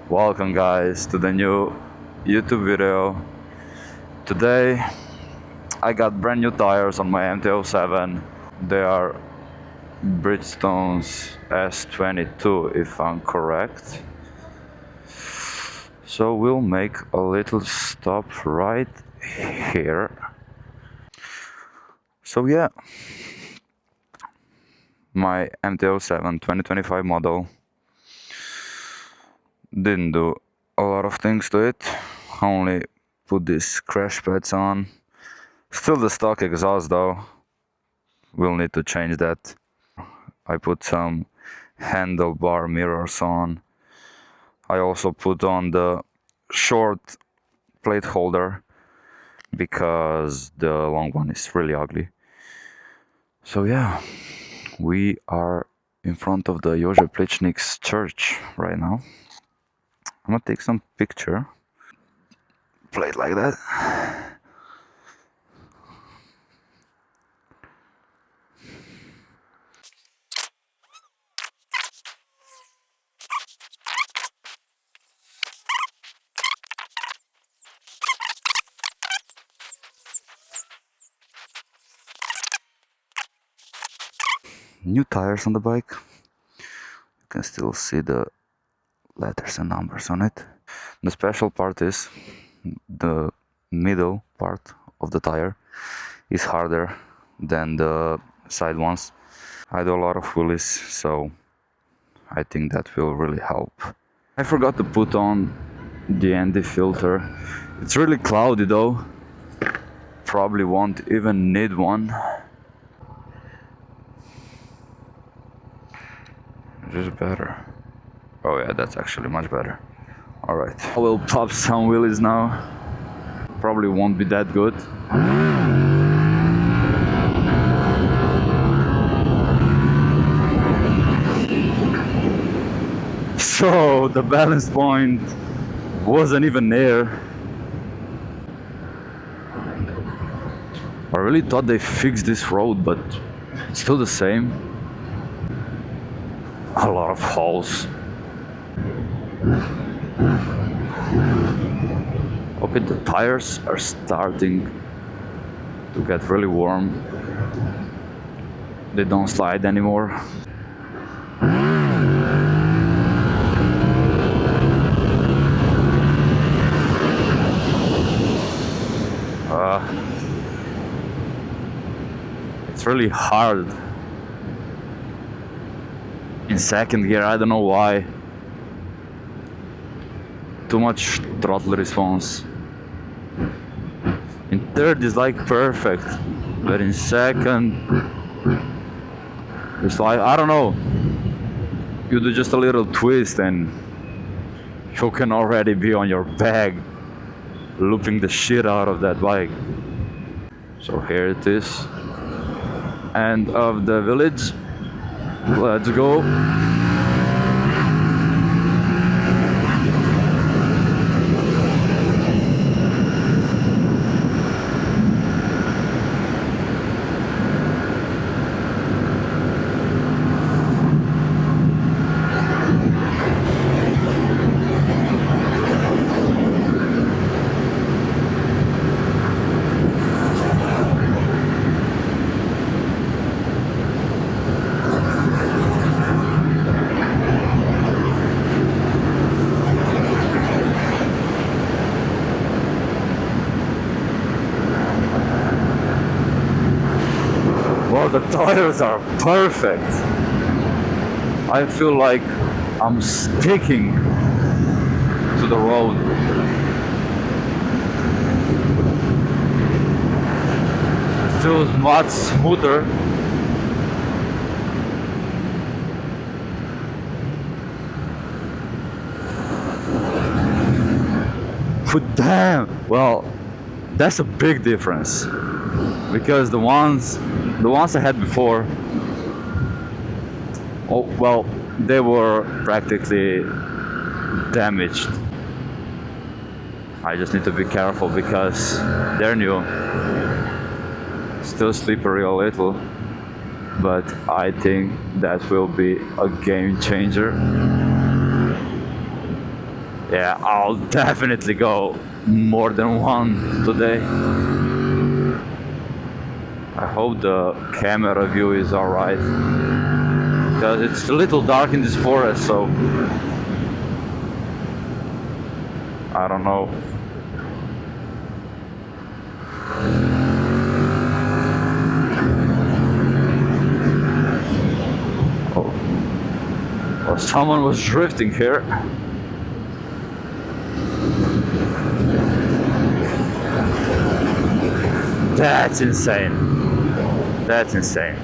Welcome guys to the new YouTube video. Today I got brand new tires on my MT-07. They are Bridgestone's S22 if I'm correct. So we'll make a little stop right here. So yeah, my MT-07 2025 model. Didn't do a lot of things to it, only put these crash pads on. Still the stock exhaust though, we'll need to change that. I put some handlebar mirrors on. I also put on the short plate holder because the long one is really ugly. So yeah, we are in front of the Jože Plečnik's church right now. I'm gonna take some picture. Play it like that. New tires on the bike. You can still see the letters and numbers on it. The special part is the middle part of the tire is harder than the side ones. I do a lot of wheelies, so I think that will really help. I forgot to put on the ND filter. It's really cloudy though. Probably won't even need one. This is better. Oh yeah, that's actually much better. Alright, I will pop some wheelies now. Probably won't be that good. So the balance point wasn't even there. I really thought they fixed this road, but it's still the same. A lot of holes. Okay, the tires are starting to get really warm. They don't slide anymore. It's really hard in second gear, I don't know why. Too much throttle response. In third is like perfect, but in second it's like, I don't know, you do just a little twist and you can already be on your back looping the shit out of that bike. So here it is, end of the village. Let's go. Well, the tires are perfect. I feel like I'm sticking to the road. It feels much smoother. But damn, well, that's a big difference. Because the ones I had before, oh well, they were practically damaged. I just need to be careful because they're new, still slippery a little, but I think that will be a game changer. Yeah, I'll definitely go more than one today. I hope the camera view is alright, because it's a little dark in this forest, so I don't know. Oh, well, someone was drifting here. That's insane. That's insane.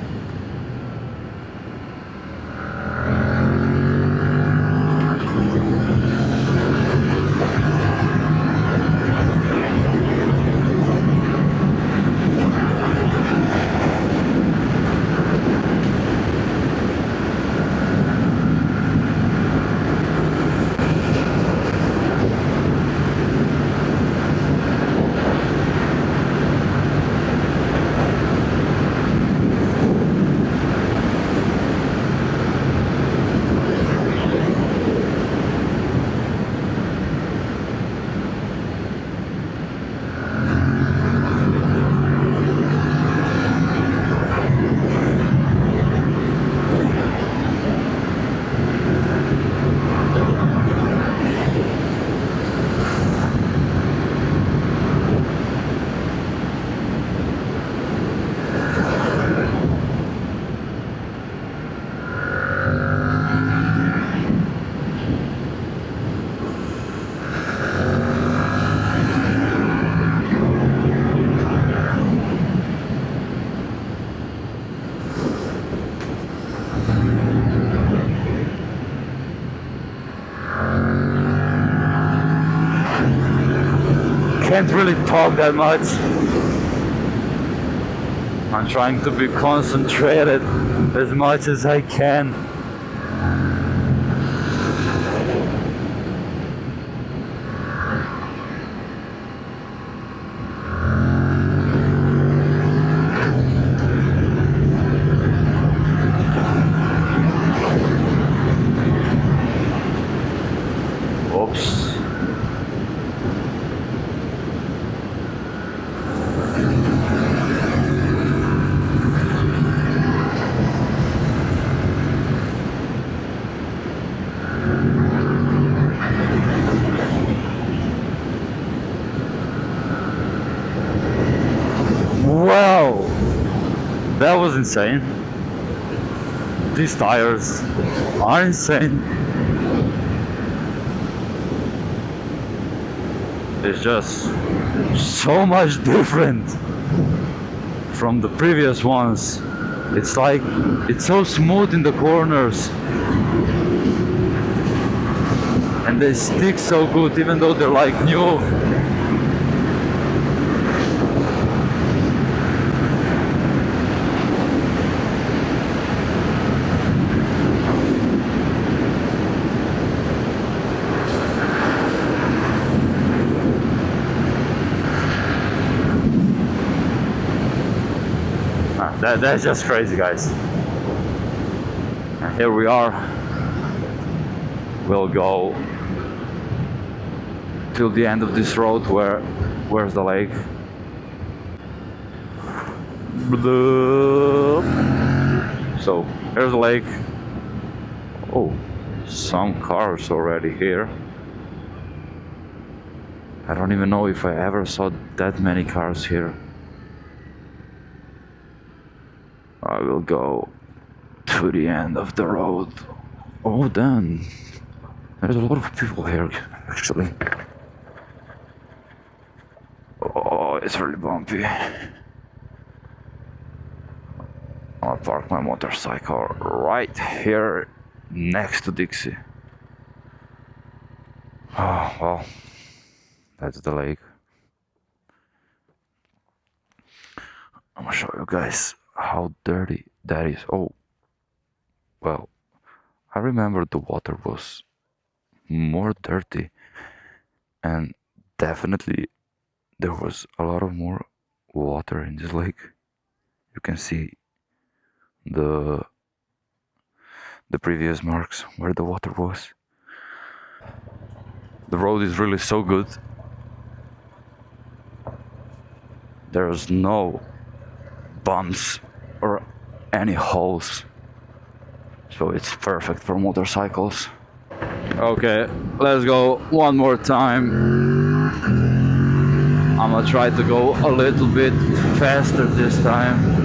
Can't really talk that much. I'm trying to be concentrated as much as I can. Oops. Wow, that was insane. These tires are insane. It's just so much different from the previous ones. It's like, it's so smooth in the corners. And they stick so good, even though they're like new. That's just crazy, guys. And here we are. We'll go till the end of this road. Where's the lake? So here's the lake. Oh, some cars already here. I don't even know if I ever saw that many cars here. I will go to the end of the road. Oh, then there's a lot of people here, actually. Oh, it's really bumpy. I'll park my motorcycle right here next to Dixie. Oh, well, that's the lake. I'm gonna show you guys how dirty that is. Oh, well, I remember the water was more dirty, and definitely there was a lot of more water in this lake. You can see the previous marks where the water was. The road is really so good. There's no bumps or any holes, so it's perfect for motorcycles. Okay, let's go one more time. I'm gonna try to go a little bit faster this time.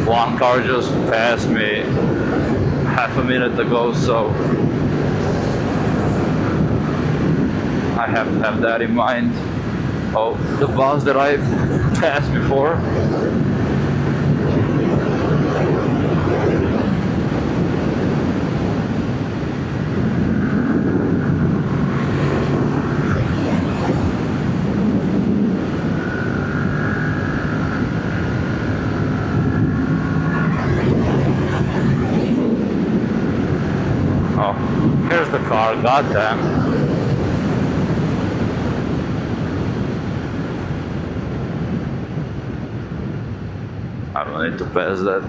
One car just passed me half a minute ago, so I have to have that in mind. Oh, the bus that I passed before. Oh, here's the car, goddamn. I don't need to pass that.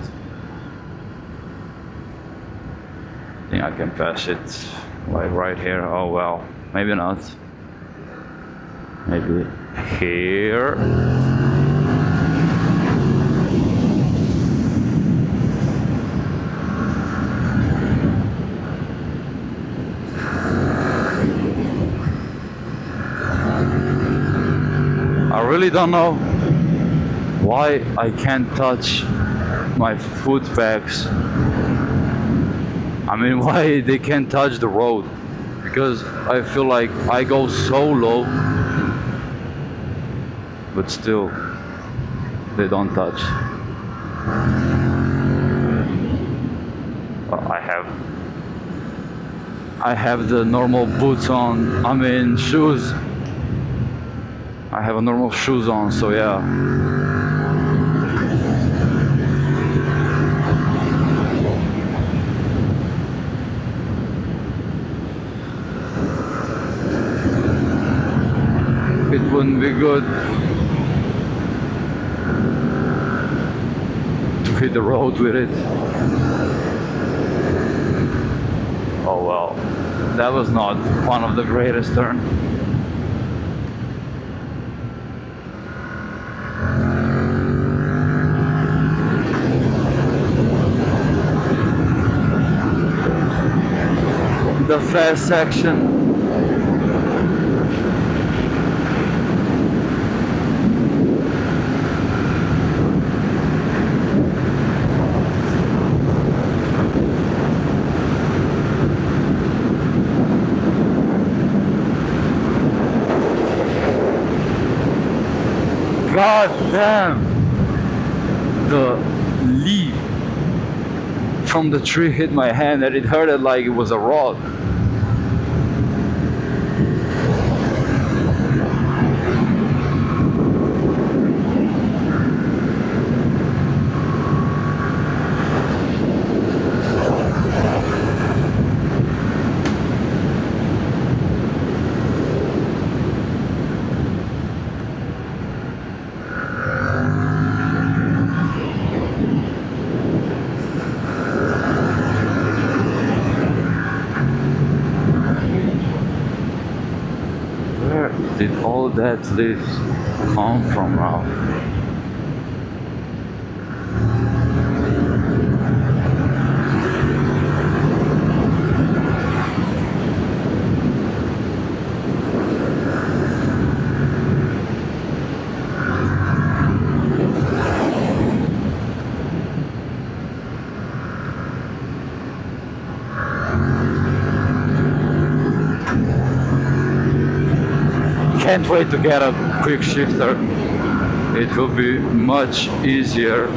I think I can pass it like right here. Oh well, maybe not. Maybe here. I really don't know why I can't touch my foot pegs. I mean, why they can't touch the road? Because I feel like I go so low, but still they don't touch. I have the normal boots on, I mean shoes. I have a normal shoes on, so yeah. It wouldn't be good to hit the road with it. Oh well, that was not one of the greatest turns. The fast section. God damn! The leaf from the tree hit my hand and it hurted like it was a rod. Did all that leaves come from now? Can't wait to get a quick shifter. It will be much easier.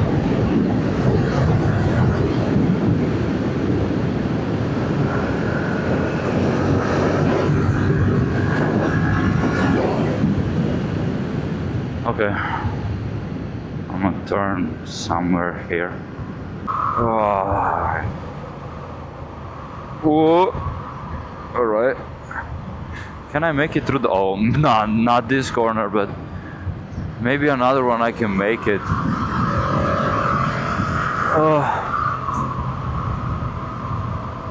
Okay, I'm gonna turn somewhere here. Whoa. All right. Can I make it through the... Oh, nah, not this corner, but Maybe another one I can make it.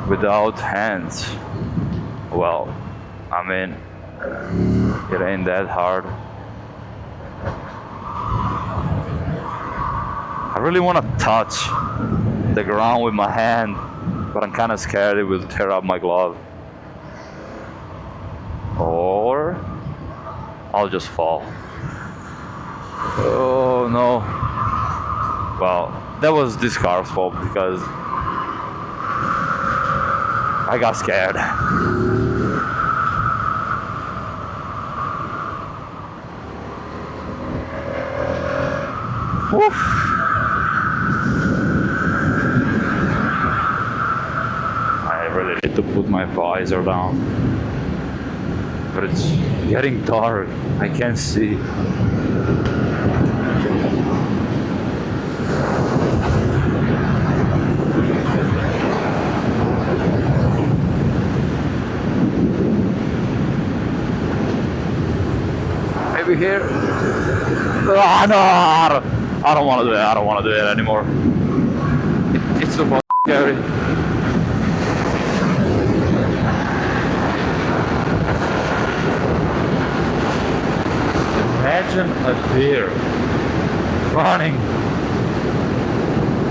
Without hands. Well, I mean, it ain't that hard. I really want to touch the ground with my hand, but I'm kind of scared it will tear up my glove. Or I'll just fall. Oh no. Well, that was this car's fault because I got scared. Woof. I really need to put my visor down. But it's getting dark. I can't see. Maybe here. Oh, no, I don't want to do it. I don't want to do it anymore. It's so fucking scary. Imagine a deer running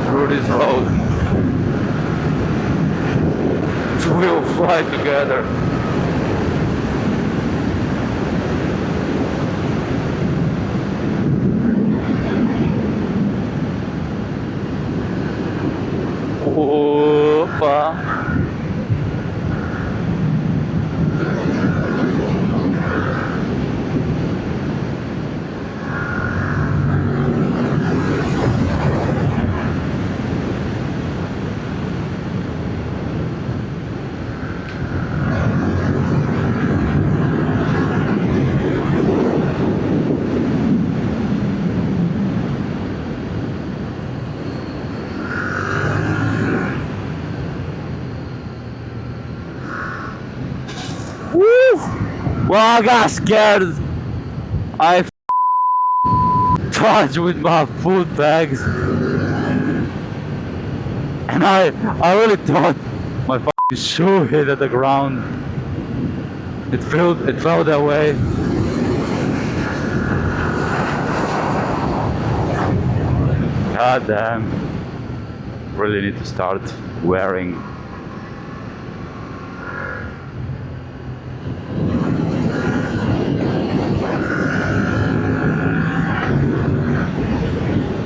through this road. Two will fly together. Opa. Well, I got scared. I touched with my foot bags, and I really thought my fucking shoe hit at the ground. It felt that way. God damn. Really need to start wearing.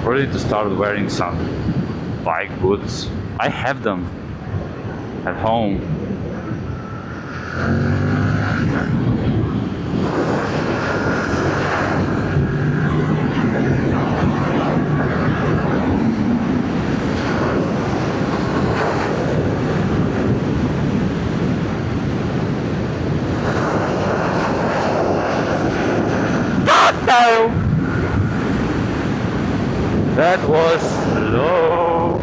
Really to start wearing some bike boots. I have them at home. God no! That was low.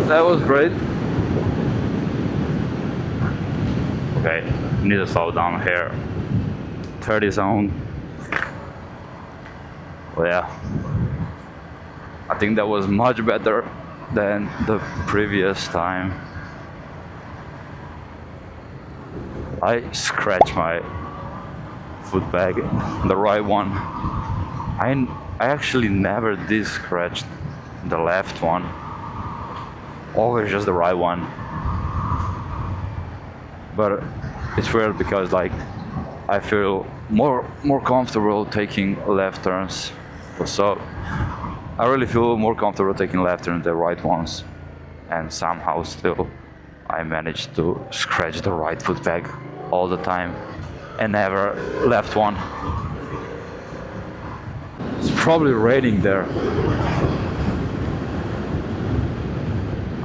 That was great. Okay, need to slow down here. 30 zone. Well, yeah. I think that was much better than the previous time. I scratched my foot bag, the right one. I actually never did scratch the left one. Always just the right one. But it's weird because like I feel more comfortable taking left turns. So I really feel more comfortable taking left turns than right ones. And somehow still I managed to scratch the right foot bag all the time and never left one. probably raining there.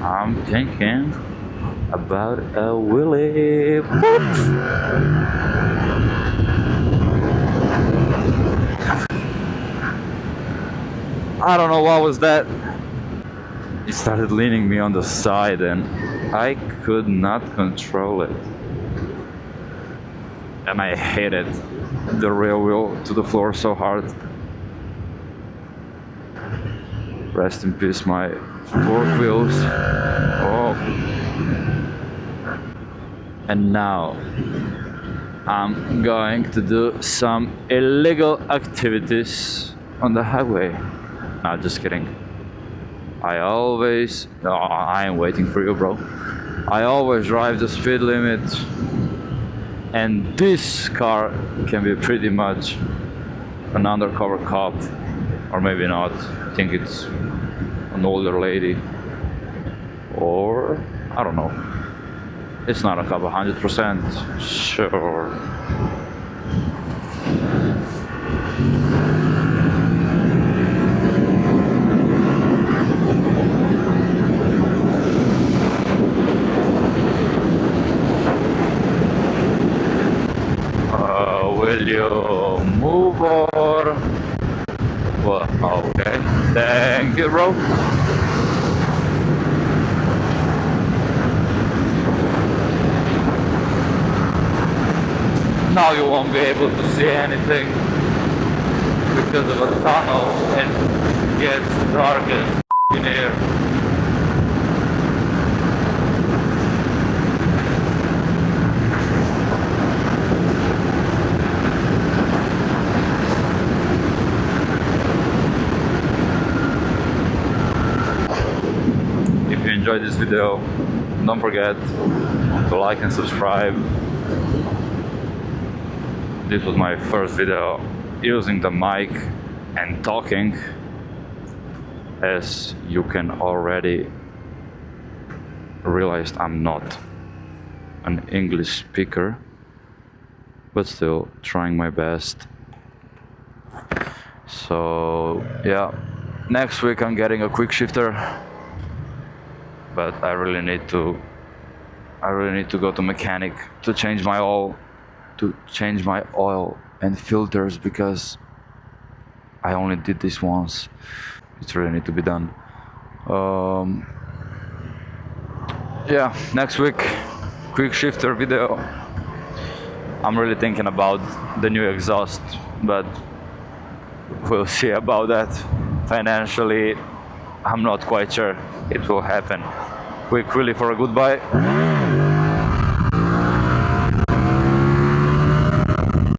I'm thinking about a wheelie. I don't know what was that. It started leaning me on the side and I could not control it. And I hated the rear wheel to the floor so hard. Rest in peace, my fork wheels. Oh. And now I'm going to do some illegal activities on the highway. No, just kidding. I am waiting for you, bro. I always drive the speed limit, and this car can be pretty much an undercover cop, or maybe not. I think it's an older lady, or I don't know. It's not a cop 100%. Sure. Will you move or what? Okay, thank you, bro. Now you won't be able to see anything because of a tunnel and it gets dark as in here. If you enjoyed this video, don't forget to like and subscribe. This was my first video using the mic and talking. As you can already realize, I'm not an English speaker, but still trying my best. So yeah, next week I'm getting a quick shifter, but I really need to go to mechanic to change my oil and filters, because I only did this once. It really need to be done. Yeah, next week quick shifter video. I'm really thinking about the new exhaust, but we'll see about that. Financially, I'm not quite sure it will happen. Quick wheelie for a goodbye.